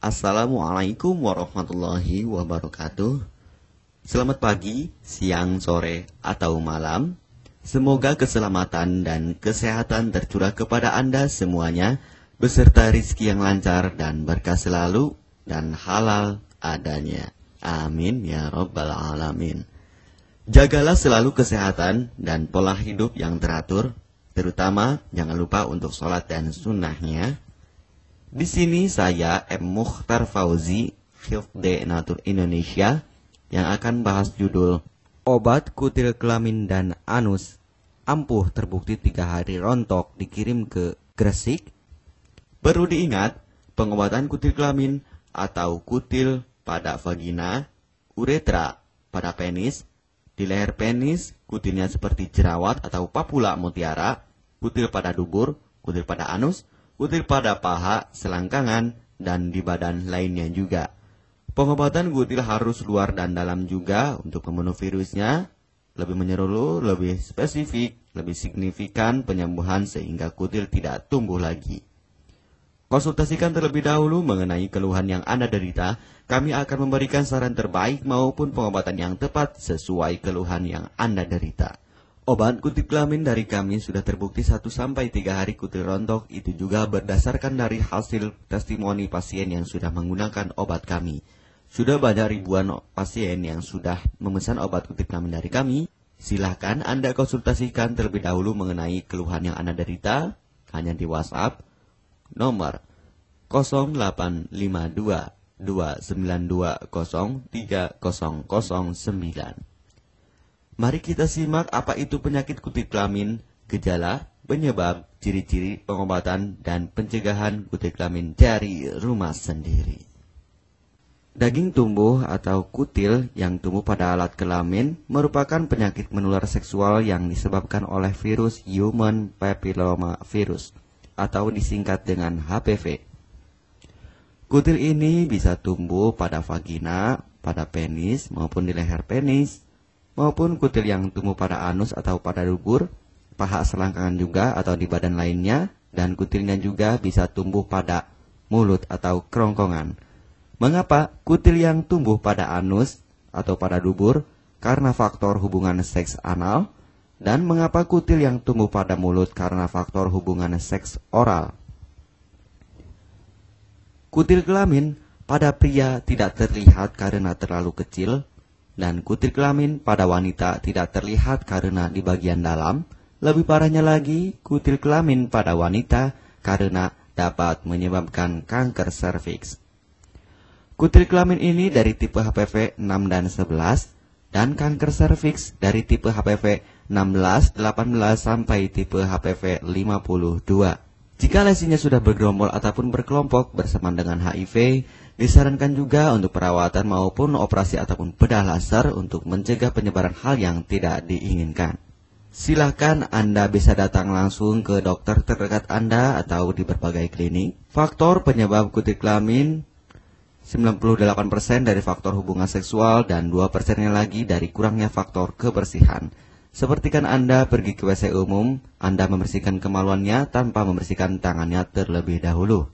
Assalamualaikum warahmatullahi wabarakatuh. Selamat pagi, siang, sore, atau malam. Semoga keselamatan dan kesehatan tercurah kepada Anda semuanya, beserta rizki yang lancar dan berkah selalu, dan halal adanya. Amin ya rabbal alamin. Jagalah selalu kesehatan dan pola hidup yang teratur, terutama jangan lupa untuk sholat dan sunnahnya. Di sini saya M. Mukhtar Fauzi, Hifdz Natur Indonesia, yang akan bahas judul Obat Kutil Kelamin dan Anus ampuh terbukti 3 hari rontok dikirim ke Gresik. Perlu diingat, pengobatan kutil kelamin atau kutil pada vagina, uretra pada penis, di leher penis, kutilnya seperti jerawat atau papula mutiara, kutil pada dubur, kutil pada anus, kutil pada paha, selangkangan, dan di badan lainnya juga. Pengobatan kutil harus luar dan dalam juga untuk membunuh virusnya, lebih menyeluruh, lebih spesifik, lebih signifikan penyembuhan sehingga kutil tidak tumbuh lagi. Konsultasikan terlebih dahulu mengenai keluhan yang Anda derita, kami akan memberikan saran terbaik maupun pengobatan yang tepat sesuai keluhan yang Anda derita. Obat kutil kelamin dari kami sudah terbukti 1-3 hari kutil rontok, itu juga berdasarkan dari hasil testimoni pasien yang sudah menggunakan obat kami. Sudah banyak ribuan pasien yang sudah memesan obat kutil kelamin dari kami. Silahkan Anda konsultasikan terlebih dahulu mengenai keluhan yang Anda derita, hanya di WhatsApp nomor 0852 292 03009. Mari kita simak apa itu penyakit kutil kelamin, gejala, penyebab, ciri-ciri, pengobatan, dan pencegahan kutil kelamin dari rumah sendiri. Daging tumbuh atau kutil yang tumbuh pada alat kelamin merupakan penyakit menular seksual yang disebabkan oleh virus Human Papilloma Virus atau disingkat dengan HPV. Kutil ini bisa tumbuh pada vagina, pada penis maupun di leher penis, maupun kutil yang tumbuh pada anus atau pada dubur, paha selangkangan juga atau di badan lainnya, dan kutilnya juga bisa tumbuh pada mulut atau kerongkongan. Mengapa kutil yang tumbuh pada anus atau pada dubur? Karena faktor hubungan seks anal. Dan mengapa kutil yang tumbuh pada mulut? Karena faktor hubungan seks oral. Kutil kelamin pada pria tidak terlihat karena terlalu kecil, dan kutil kelamin pada wanita tidak terlihat karena di bagian dalam. Lebih parahnya lagi, kutil kelamin pada wanita karena dapat menyebabkan kanker serviks. Kutil kelamin ini dari tipe HPV 6 dan 11, dan kanker serviks dari tipe HPV 16, 18 sampai tipe HPV 52. Jika lesinya sudah bergerombol ataupun berkelompok bersamaan dengan HIV, disarankan juga untuk perawatan maupun operasi ataupun bedah laser untuk mencegah penyebaran hal yang tidak diinginkan. Silahkan Anda bisa datang langsung ke dokter terdekat Anda atau di berbagai klinik. Faktor penyebab kutil kelamin 98% dari faktor hubungan seksual dan 2%-nya lagi dari kurangnya faktor kebersihan. Sepertikan Anda pergi ke WC umum, Anda membersihkan kemaluannya tanpa membersihkan tangannya terlebih dahulu.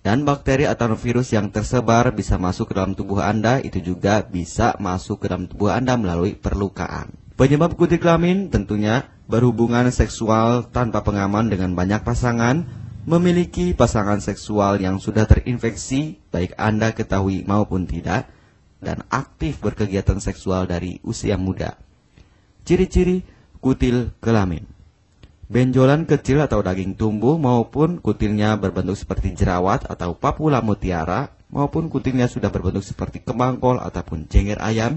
Dan bakteri atau virus yang tersebar bisa masuk ke dalam tubuh Anda, itu juga bisa masuk ke dalam tubuh Anda melalui perlukaan. Penyebab kutil kelamin tentunya berhubungan seksual tanpa pengaman dengan banyak pasangan, memiliki pasangan seksual yang sudah terinfeksi, baik Anda ketahui maupun tidak, dan aktif berkegiatan seksual dari usia muda. Ciri-ciri kutil kelamin: benjolan kecil atau daging tumbuh maupun kutilnya berbentuk seperti jerawat atau papula mutiara, maupun kutilnya sudah berbentuk seperti kembang kol ataupun cengir ayam,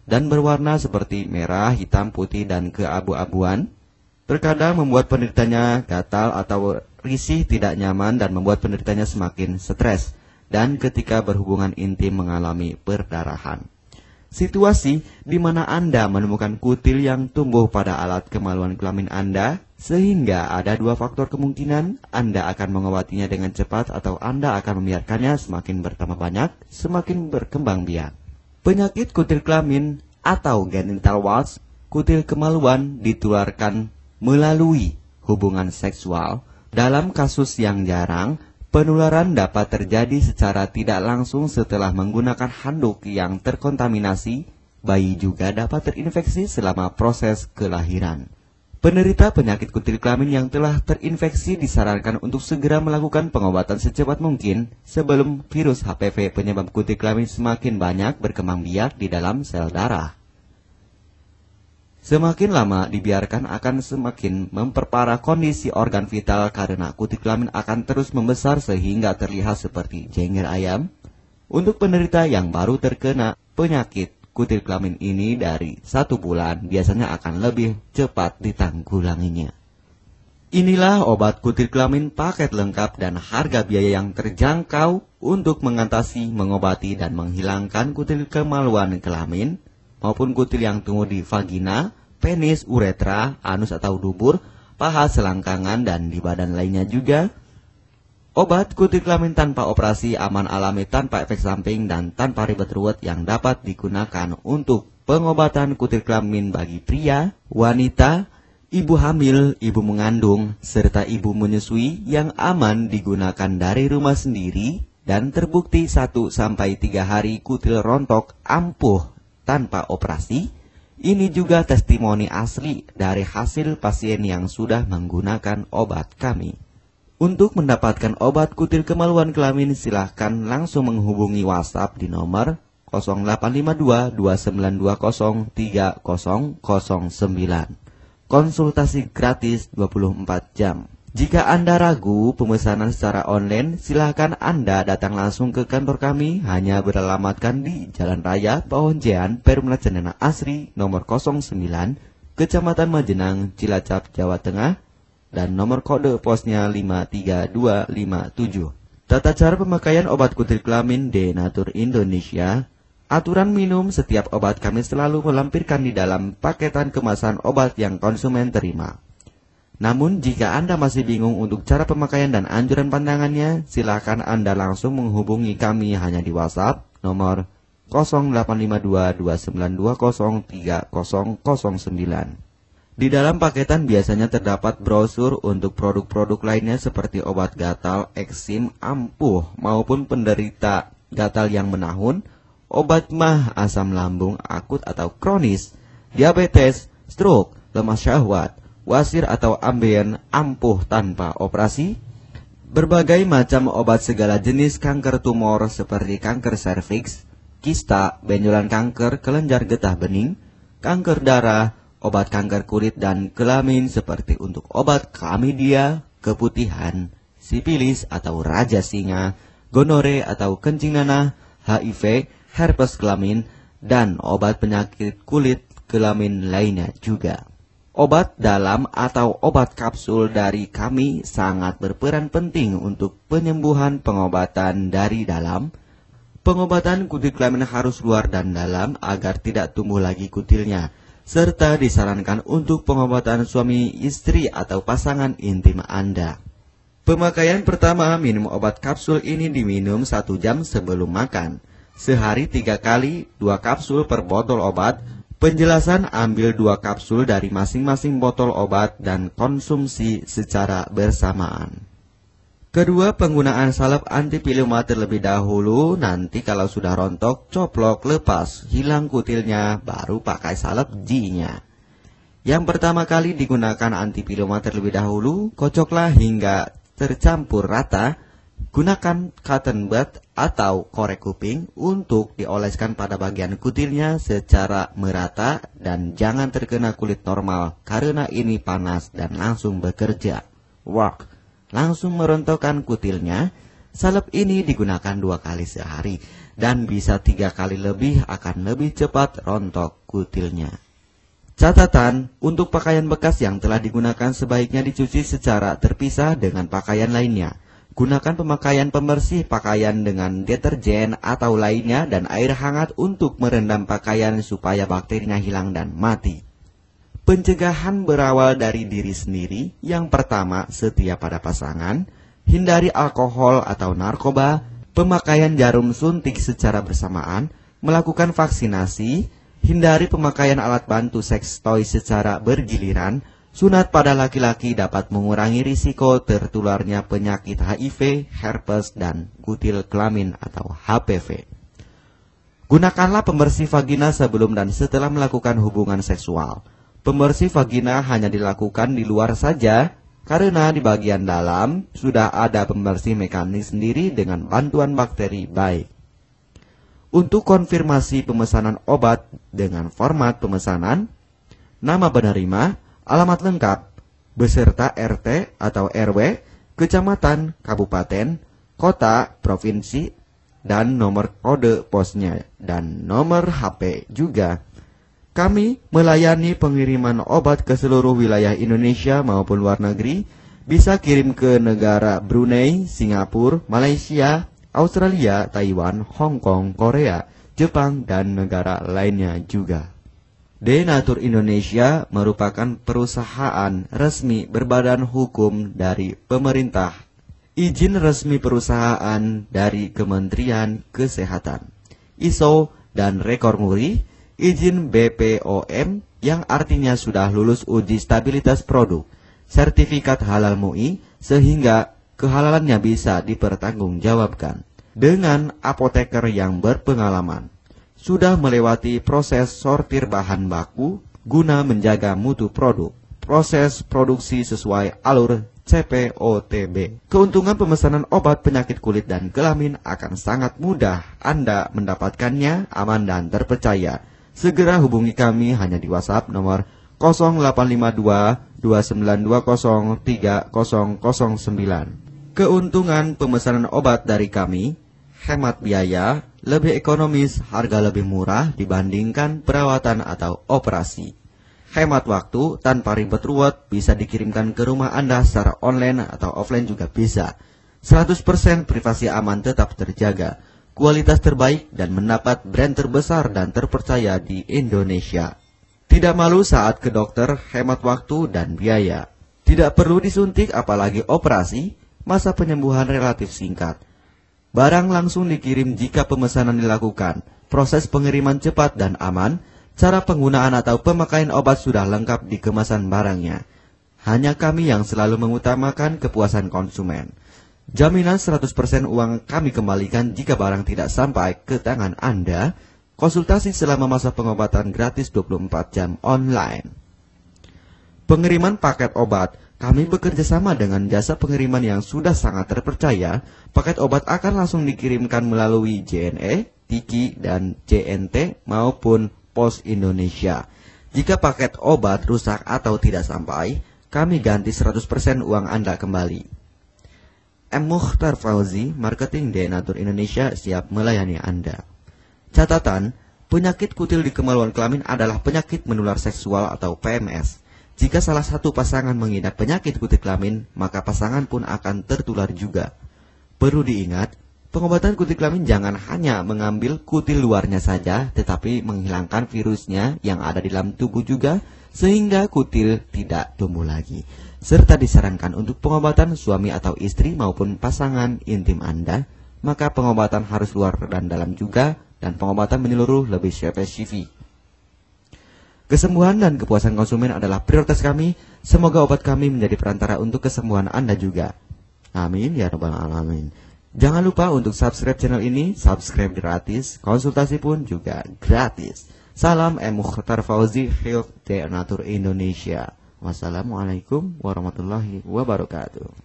dan berwarna seperti merah, hitam, putih, dan keabu-abuan. Terkadang membuat penderitanya gatal atau risih, tidak nyaman, dan membuat penderitanya semakin stres, dan ketika berhubungan intim mengalami perdarahan. Situasi di mana Anda menemukan kutil yang tumbuh pada alat kemaluan kelamin Anda, sehingga ada 2 faktor kemungkinan: Anda akan mengobatinya dengan cepat atau Anda akan membiarkannya semakin bertambah banyak, semakin berkembang biak. Penyakit kutil kelamin atau genital warts, kutil kemaluan, ditularkan melalui hubungan seksual. Dalam kasus yang jarang, Penularan dapat terjadi secara tidak langsung setelah menggunakan handuk yang terkontaminasi. Bayi juga dapat terinfeksi selama proses kelahiran. Penderita penyakit kutil kelamin yang telah terinfeksi disarankan untuk segera melakukan pengobatan secepat mungkin sebelum virus HPV penyebab kutil kelamin semakin banyak berkembang biak di dalam sel darah. Semakin lama dibiarkan akan semakin memperparah kondisi organ vital karena kutil kelamin akan terus membesar sehingga terlihat seperti jengger ayam. Untuk penderita yang baru terkena penyakit kutil kelamin ini dari 1 bulan biasanya akan lebih cepat ditanggulanginya. Inilah obat kutil kelamin paket lengkap dan harga biaya yang terjangkau untuk mengatasi, mengobati, dan menghilangkan kutil kemaluan kelamin maupun kutil yang tumbuh di vagina, penis, uretra, anus atau dubur, paha, selangkangan, dan di badan lainnya juga. Obat kutil kelamin tanpa operasi, aman alami, tanpa efek samping, dan tanpa ribet ruwet yang dapat digunakan untuk pengobatan kutil kelamin bagi pria, wanita, ibu hamil, ibu mengandung, serta ibu menyusui yang aman digunakan dari rumah sendiri dan terbukti 1-3 hari kutil rontok ampuh tanpa operasi. Ini juga testimoni asli dari hasil pasien yang sudah menggunakan obat kami. Untuk mendapatkan obat kutil kemaluan kelamin silahkan langsung menghubungi WhatsApp di nomor 0852 2920 3009. Konsultasi gratis 24 jam. Jika Anda ragu pemesanan secara online, silakan Anda datang langsung ke kantor kami, hanya beralamatkan di Jalan Raya Pahonjean, Perumna Cendana Asri, nomor 09, Kecamatan Majenang, Cilacap, Jawa Tengah, dan nomor kode posnya 53257. Tata cara pemakaian obat kutil kelamin Denatur Indonesia. Aturan minum setiap obat kami selalu melampirkan di dalam paketan kemasan obat yang konsumen terima. Namun, jika Anda masih bingung untuk cara pemakaian dan anjuran pandangannya, silakan Anda langsung menghubungi kami hanya di WhatsApp nomor 0852 2920 3009. Di dalam paketan biasanya terdapat brosur untuk produk-produk lainnya seperti obat gatal, eksim, ampuh, maupun penderita gatal yang menahun, obat mah, asam lambung akut atau kronis, diabetes, stroke, lemah syahwat, wasir atau ambien ampuh tanpa operasi, berbagai macam obat segala jenis kanker tumor seperti kanker serviks, kista, benjolan kanker, kelenjar getah bening, kanker darah, obat kanker kulit dan kelamin seperti untuk obat klamidia, keputihan, sipilis atau raja singa, gonore atau kencing nanah, HIV, herpes kelamin, dan obat penyakit kulit kelamin lainnya juga. Obat dalam atau obat kapsul dari kami sangat berperan penting untuk penyembuhan pengobatan dari dalam. Pengobatan kutil kelamin harus luar dan dalam agar tidak tumbuh lagi kutilnya, serta disarankan untuk pengobatan suami, istri, atau pasangan intim Anda. Pemakaian pertama, minum obat kapsul ini diminum 1 jam sebelum makan. Sehari 3 kali, 2 kapsul per botol obat. Penjelasan, ambil 2 kapsul dari masing-masing botol obat dan konsumsi secara bersamaan. Kedua, penggunaan salep anti-piloma terlebih dahulu, nanti kalau sudah rontok, coplok, lepas, hilang kutilnya, baru pakai salep G-nya. Yang pertama kali digunakan anti-piloma terlebih dahulu, kocoklah hingga tercampur rata. Gunakan cotton bud atau korek kuping untuk dioleskan pada bagian kutilnya secara merata dan jangan terkena kulit normal karena ini panas dan langsung bekerja. Work. Langsung merontokkan kutilnya. Salep ini digunakan 2 kali sehari dan bisa 3 kali lebih akan lebih cepat rontok kutilnya. Catatan, untuk pakaian bekas yang telah digunakan sebaiknya dicuci secara terpisah dengan pakaian lainnya. Gunakan pemakaian pembersih pakaian dengan deterjen atau lainnya dan air hangat untuk merendam pakaian supaya bakterinya hilang dan mati. Pencegahan berawal dari diri sendiri. Yang pertama, setia pada pasangan, hindari alkohol atau narkoba, pemakaian jarum suntik secara bersamaan, melakukan vaksinasi, hindari pemakaian alat bantu seks toy secara bergiliran, Sunat pada laki-laki dapat mengurangi risiko tertularnya penyakit HIV, herpes, dan kutil kelamin atau HPV. Gunakanlah pembersih vagina sebelum dan setelah melakukan hubungan seksual. Pembersih vagina hanya dilakukan di luar saja, karena di bagian dalam sudah ada pembersih mekanis sendiri dengan bantuan bakteri baik. Untuk konfirmasi pemesanan obat dengan format pemesanan, nama penerima, alamat lengkap, beserta RT atau RW, kecamatan, kabupaten, kota, provinsi, dan nomor kode posnya, dan nomor HP juga. Kami melayani pengiriman obat ke seluruh wilayah Indonesia maupun luar negeri, bisa kirim ke negara Brunei, Singapura, Malaysia, Australia, Taiwan, Hong Kong, Korea, Jepang, dan negara lainnya juga. Denatur Indonesia merupakan perusahaan resmi berbadan hukum dari pemerintah. Izin resmi perusahaan dari Kementerian Kesehatan, ISO dan rekor muri, izin BPOM yang artinya sudah lulus uji stabilitas produk, sertifikat halal MUI sehingga kehalalannya bisa dipertanggungjawabkan. Dengan apoteker yang berpengalaman, sudah melewati proses sortir bahan baku guna menjaga mutu produk, proses produksi sesuai alur CPOTB. Keuntungan pemesanan obat penyakit kulit dan kelamin akan sangat mudah Anda mendapatkannya, aman dan terpercaya. Segera hubungi kami hanya di WhatsApp nomor 0852 2920 3009. Keuntungan pemesanan obat dari kami, hemat biaya, lebih ekonomis, harga lebih murah dibandingkan perawatan atau operasi. Hemat waktu, tanpa ribet ruwet, bisa dikirimkan ke rumah Anda secara online atau offline juga bisa. 100% privasi aman tetap terjaga, kualitas terbaik dan mendapat brand terbesar dan terpercaya di Indonesia. Tidak malu saat ke dokter, hemat waktu dan biaya. Tidak perlu disuntik apalagi operasi, masa penyembuhan relatif singkat. Barang langsung dikirim jika pemesanan dilakukan, proses pengiriman cepat dan aman, cara penggunaan atau pemakaian obat sudah lengkap di kemasan barangnya. Hanya kami yang selalu mengutamakan kepuasan konsumen. Jaminan 100% uang kami kembalikan jika barang tidak sampai ke tangan Anda. Konsultasi selama masa pengobatan gratis 24 jam online. Pengiriman paket obat. Kami bekerja sama dengan jasa pengiriman yang sudah sangat terpercaya. Paket obat akan langsung dikirimkan melalui JNE, Tiki, dan JNT maupun Pos Indonesia. Jika paket obat rusak atau tidak sampai, kami ganti 100% uang Anda kembali. M. Mukhtar Fauzi, Marketing Denatur Indonesia, siap melayani Anda. Catatan, penyakit kutil di kemaluan kelamin adalah penyakit menular seksual atau PMS. Jika salah satu pasangan mengidap penyakit kutil kelamin, maka pasangan pun akan tertular juga. Perlu diingat, pengobatan kutil kelamin jangan hanya mengambil kutil luarnya saja, tetapi menghilangkan virusnya yang ada di dalam tubuh juga, sehingga kutil tidak tumbuh lagi. Serta disarankan untuk pengobatan suami atau istri maupun pasangan intim Anda, maka pengobatan harus luar dan dalam juga, dan pengobatan menyeluruh lebih spesifik. Kesembuhan dan kepuasan konsumen adalah prioritas kami. Semoga obat kami menjadi perantara untuk kesembuhan Anda juga. Amin ya rabbal alamin. Jangan lupa untuk subscribe channel ini, subscribe gratis, konsultasi pun juga gratis. Salam M. Mukhtar Fauzi, Health Denatur Indonesia. Wassalamualaikum warahmatullahi wabarakatuh.